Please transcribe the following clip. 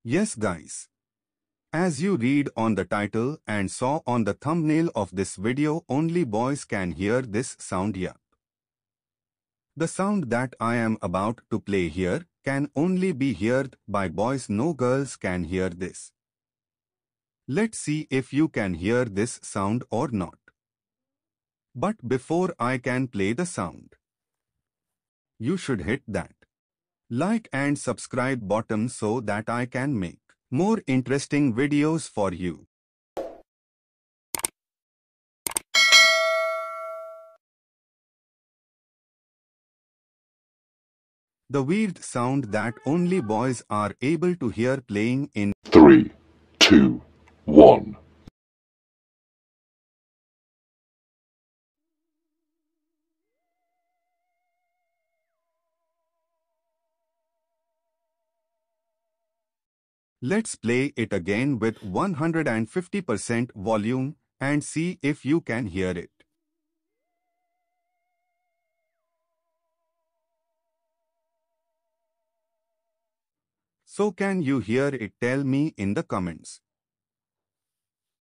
Yes guys. As you read on the title and saw on the thumbnail of this video, only boys can hear this sound. Yep. The sound that I am about to play here can only be heard by boys. No girls can hear this. Let's see if you can hear this sound or not. But before I can play the sound, you should hit that like and subscribe button so that I can make more interesting videos for you. The weird sound that only boys are able to hear playing in 3, 2, 1. Let's play it again with 150% volume and see if you can hear it. So can you hear it? Tell me in the comments.